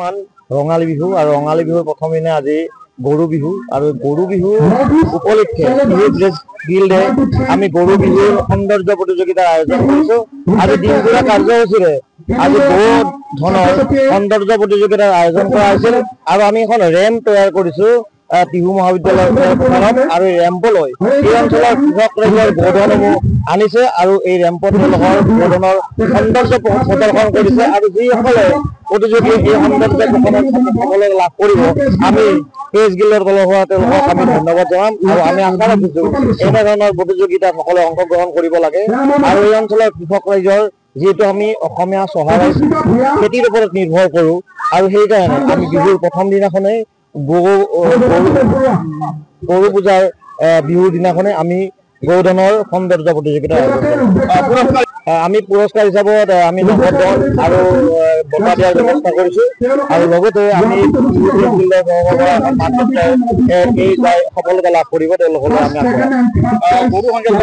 মান ৰঙালী বিহু আৰু ৰঙালী বিহুৰ প্ৰথম দিনা আজি গৰু বিহু আৰু গৰু বিহুৰ উপলক্ষে গিল্ডে আমি গৰু বিহুৰ সৌন্দৰ্য প্ৰতিযোগিতাৰ আয়োজন কৰিছো। আজি দিনজোৰা কাৰ্যসূচীৰে আজি বহু ধৰণৰ সৌন্দৰ্য প্ৰতিযোগিতাৰ আয়োজন কৰা হৈছিল আৰু আমি এখন ৰেম্প তৈয়াৰ কৰিছো টিহু মহাবিদ্যালয়ৰ আৰু এই ৰেম্পলৈ এই অঞ্চলৰ কৃষক ৰাইজৰ গোধনসমূহ আনিছে আৰু এই ৰেম্পত তেওঁলোকৰ গোধনৰ সৌন্দৰ্য প্ৰদৰ্শন কৰিছে আৰু যিসকলে প্ৰতিযোগী এই সৌন্দৰ্য সকলে লাভ কৰিব আমি প্ৰেছ গিল্ডৰ তলৰ পৰা তেওঁলোকক আমি ধন্যবাদ জনাম আৰু আমি আশা ৰাখিছো এনেধৰণৰ প্ৰতিযোগিতাত সকলোৱে অংশগ্ৰহণ কৰিব লাগে আৰু এই অঞ্চলৰ কৃষক ৰাইজৰ যিহেতু আমি অসমীয়া চহা ৰাইজ খেতিৰ ওপৰত নিৰ্ভৰ কৰো আৰু সেইকাৰণে আমি বিহুৰ প্ৰথম দিনাখনেই গৰু পূজাৰ বিহুৰ দিনাখনে আমি গৌধনৰ সৌন্দৰ্য প্ৰতিযোগিতা আমি পুৰস্কাৰ হিচাপত আমি নগদ আৰু বঁটা দিয়াৰ ব্যৱস্থা কৰিছো আৰু লগতে আমি এই সফলতা লাভ কৰিব তেওঁলোকলৈ আমি গৰু সংখ্যা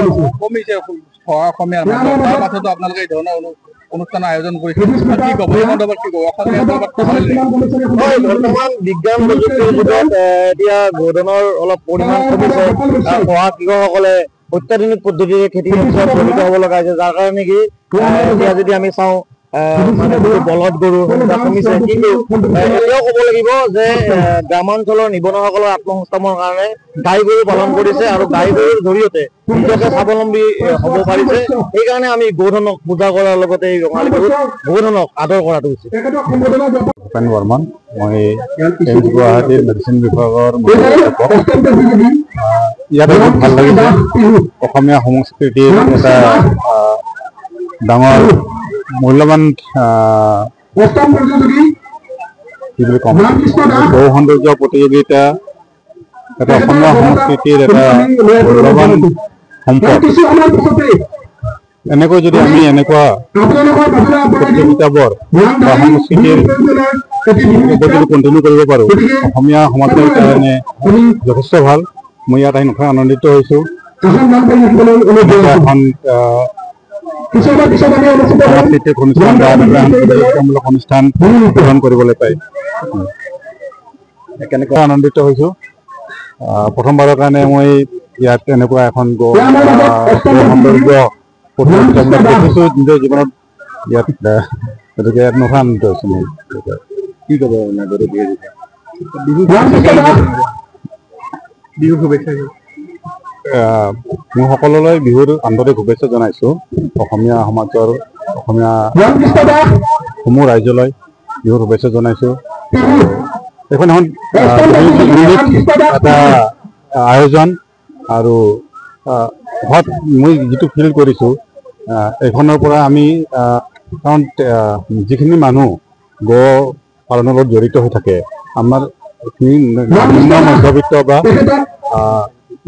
কমিছে অসমীয়াৰ মাজত তাৰ পাছতো আপোনালোকে এই ধৰণৰ অনুষ্ঠান আয়োজন কৰিছে কি ক'ব এই সন্দৰ্ভত কি ক'ব বৰ্তমান বিজ্ঞান প্ৰযুক্তিৰ যুগত এতিয়া গোধনৰ অলপ পৰিমাণ কমিছে কৃষকসকলে অত্যাধুনিক পদ্ধতিৰে খেতি বাতিত জড়িত হ'ব লগা হৈছে যাৰ কাৰণে কি এতিয়া যদি আমি চাওঁ মানে বলদ গৰু সংখ্যা কমিছে কিন্তু এতিয়াও ক'ব লাগিব যে গ্ৰামাঞ্চলৰ নিবনুৱাসকলৰ আত্মসংস্থাপনৰ কাৰণে গাই গৰু পালন কৰিছে আৰু গাই গৰুৰ জৰিয়তে নিজকে স্বাৱলম্বী হ'ব পাৰিছে সেইকাৰণে আমি গৌধনক পূজা কৰাৰ লগতে এই ৰঙালী বিহুত গৌধনক আদৰ কৰাটো উচিত। ভূপেন বৰ্মন মই গুৱাহাটীৰ মেডিচিন বিভাগৰ ইয়াতে বহুত ভাল লাগিছে অসমীয়া সংস্কৃতিৰ এটা ডাঙৰ মূল্যৱান কি বুলি ক'ম গৌ সৌন্দৰ্য প্ৰতিযোগিতা এটা অসমীয়া সংস্কৃতিৰ এটা মূল্যৱান সম্পদ। এনেকৈ যদি আমি এনেকুৱা প্ৰতিযোগিতাবোৰ বা সংস্কৃতিৰ যদি কণ্টিনিউ কৰিব পাৰোঁ অসমীয়া সমাজৰ কাৰণে যথেষ্ট ভাল। মই ইয়াত আহি নথৈ আনন্দিত হৈছোঁ। এখন সাংস্কৃতিক অনুষ্ঠান বা সাংস্কৃতিকমূলক অনুষ্ঠান গ্ৰহণ কৰিবলৈ পাই কেনেকৈ আনন্দিত হৈছোঁ। প্ৰথমবাৰৰ কাৰণে মই ইয়াত এনেকুৱা এখন সৌন্দৰ্য প্ৰতিযোগিতামূলক দেখিছোঁ নিজৰ জীৱনত ইয়াত গতিকে ইয়াত নথৈ আনন্দিত হৈছোঁ মই। কি ক'ব বিহু শুভেচ্ছা মই সকলোলৈ বিহুৰ আন্তৰিক শুভেচ্ছা জনাইছোঁ। অসমীয়া সমাজৰ অসমীয়া সমূহ ৰাইজলৈ বিহুৰ শুভেচ্ছা জনাইছোঁ। এইখন এখন এটা আয়োজন আৰু মই যিটো ফিল কৰিছোঁ এইখনৰ পৰা আমি কাৰণ যিখিনি মানুহ গো পালনৰ লগত জড়িত হৈ থাকে আমাৰ নিম্ন মধ্যবিত্ত বা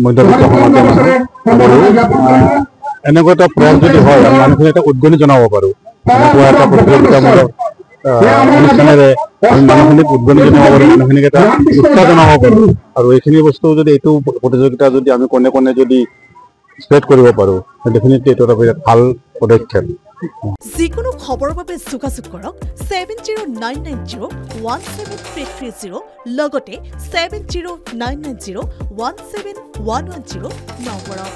মধ্যবিত্ত সমাজৰ এনেকুৱা এটা প্ৰয়াস যদি হয় আমি মানুহখিনি এটা উদ্গনি জনাব পাৰোঁ এনেকুৱা এটা প্ৰতিযোগিতামূলক অনুষ্ঠানেৰে আমি মানুহখিনিক উদ্গনি জনাব পাৰোঁ মানুহখিনিক এটা উৎসাহ জনাব পাৰোঁ আৰু এইখিনি বস্তু যদি এইটো প্ৰতিযোগিতা যদি আমি কোনে কোনে যদি স্প্ৰেড কৰিব পাৰোঁ ডেফিনেটলি এইটো এটা বিৰাট ভাল পদক্ষেপ। যিকোনো খবৰৰ বাবে যোগাযোগ কৰক 7099017330 লগতে 7099017110 নম্বৰত।